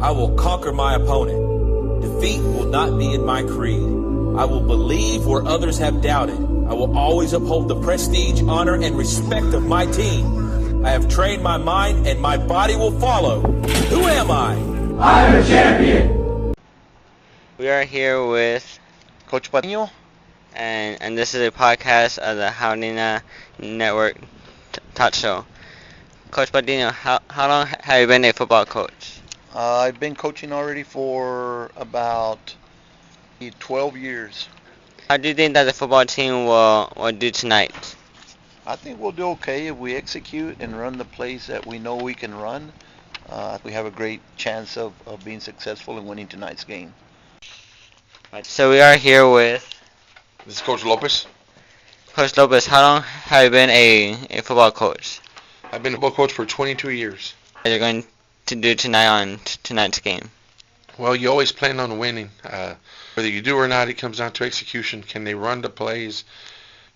I will conquer my opponent. Defeat will not be in my creed. I will believe where others have doubted. I will always uphold the prestige, honor, and respect of my team. I have trained my mind and my body will follow. Who am I? I'm a champion! We are here with Coach Patino. and this is a podcast of the Jaunina Network Talk Show. Coach Patino, how long have you been a football coach? I've been coaching already for about 12 years. How do you think that the football team will do tonight? I think we'll do okay if we execute and run the plays that we know we can run. We have a great chance of being successful in winning tonight's game. So we are here with This is Coach Lopez. Coach Lopez. How long have you been a football coach? I've been a football coach for 22 years. What are you going to do tonight on tonight's game? Well, you always plan on winning. Whether you do or not, it comes down to execution. Can they run the plays?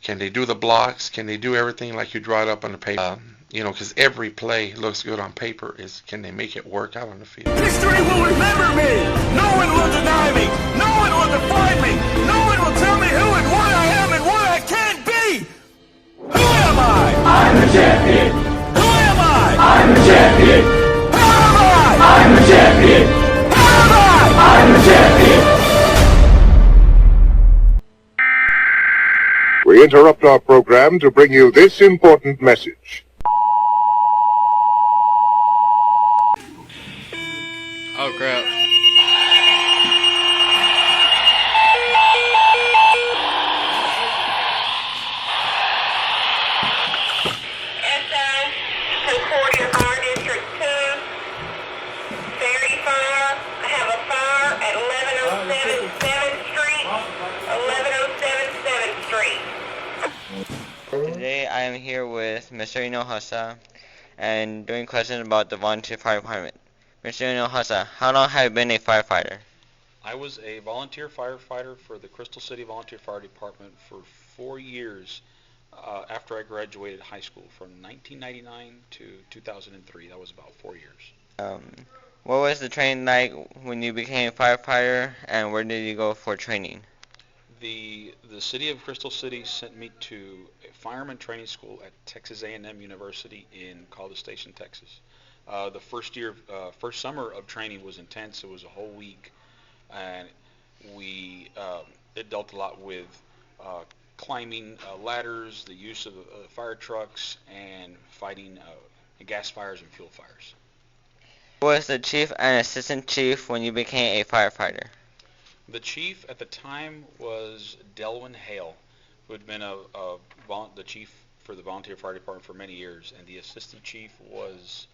Can they do the blocks? Can they do everything like you draw it up on the paper? Because every play looks good on paper. Can they make it work out on the field? History will remember me. No one will deny me. No one will define me. No one will tell me who and what I am and what I can't be. Who am I? I'm a champion! Who am I? I'm a champion! Who am I? I'm a champion! Who am I? I'm a champion! We interrupt our program to bring you this important message. Oh crap. Concordia Fire District 2, Ferry Fire. I have a fire at 1107 7th Street, 1107 7th Street. Today I am here with Mr. Hinojosa and doing questions about the volunteer fire department. Mr. Hinojosa, how long have you been a firefighter? I was a volunteer firefighter for the Crystal City Volunteer Fire Department for 4 years after I graduated high school, from 1999 to 2003. That was about 4 years. What was the training like when you became a firefighter, and where did you go for training? The city of Crystal City sent me to a fireman training school at Texas A&M University in College Station, Texas. The first summer of training was intense. It was a whole week, and it dealt a lot with climbing ladders, the use of fire trucks, and fighting gas fires and fuel fires. Who was the chief and assistant chief when you became a firefighter? The chief at the time was Delwyn Hale, who had been the chief for the volunteer fire department for many years, and the assistant chief was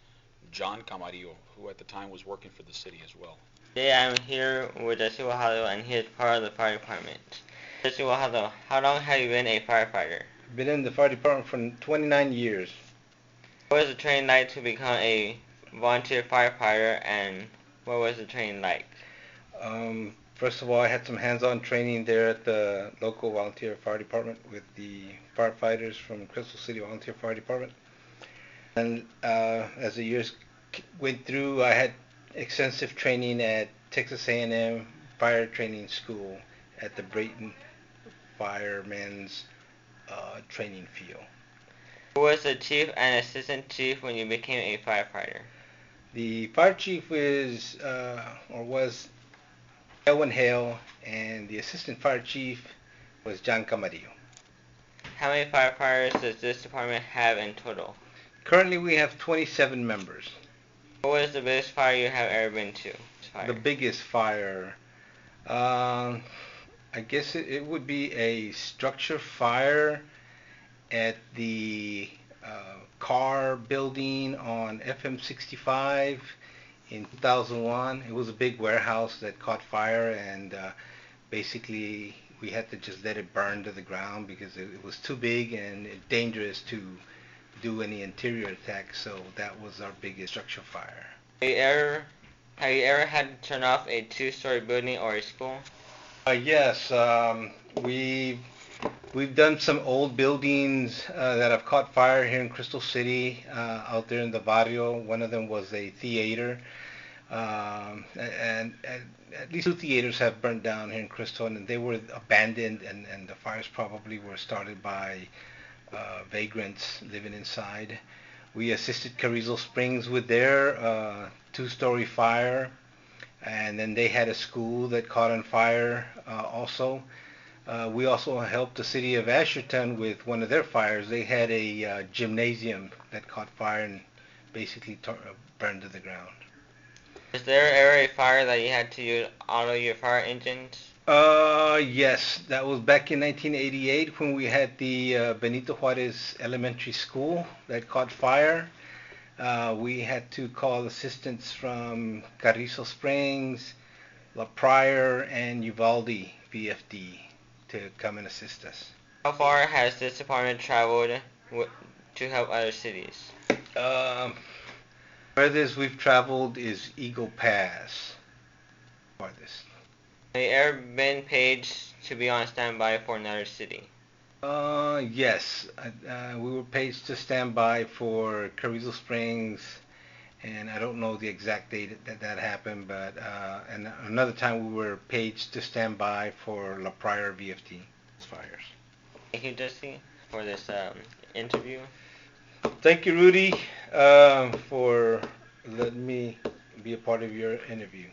John Camarillo, who at the time was working for the city as well. Today I'm here with Jesse Wajado, and he is part of the fire department. Jesse Wajado, how long have you been a firefighter? Been in the fire department for 29 years. What was the training like to become a volunteer firefighter, and what was the training like? First of all, I had some hands-on training there at the local volunteer fire department with the firefighters from Crystal City Volunteer Fire Department. And as the years went through, I had extensive training at Texas A&M Fire Training School at the Brayton Firemen's Training Field. Who was the chief and assistant chief when you became a firefighter? The fire chief was Elwin Hale, and the assistant fire chief was John Camarillo. How many firefighters does this department have in total? Currently we have 27 members. What was the biggest fire you have ever been to? The biggest fire, I guess it would be a structure fire at the car building on FM 65 in 2001. It was a big warehouse that caught fire, and basically we had to just let it burn to the ground because it was too big and dangerous to do any interior attacks. So that was our biggest structure fire. Have you ever had to turn off a two-story building or a school? Yes, we've done some old buildings that have caught fire here in Crystal City, out there in the barrio. One of them was a theater. And at least 2 theaters have burned down here in Crystal, and they were abandoned, and the fires probably were started by vagrants living inside. We assisted Carrizo Springs with their two-story fire, and then they had a school that caught on fire also. We also helped the city of Asherton with one of their fires. They had a gymnasium that caught fire and basically burned to the ground. Is there ever a fire that you had to use all of your fire engines? Yes, that was back in 1988 when we had the Benito Juarez Elementary School that caught fire. We had to call assistance from Carrizo Springs, La Pryor, and Uvalde VFD to come and assist us. How far has this department traveled to help other cities? Furthest we've traveled is Eagle Pass. Farthest. Have you ever been paid to be on standby for another city? Yes. We were paid to stand by for Carrizo Springs, and I don't know the exact date that happened, but and another time we were paid to stand by for La Pryor VFD fires. Thank you, Jesse, for this interview. Thank you, Rudy, for letting me be a part of your interview.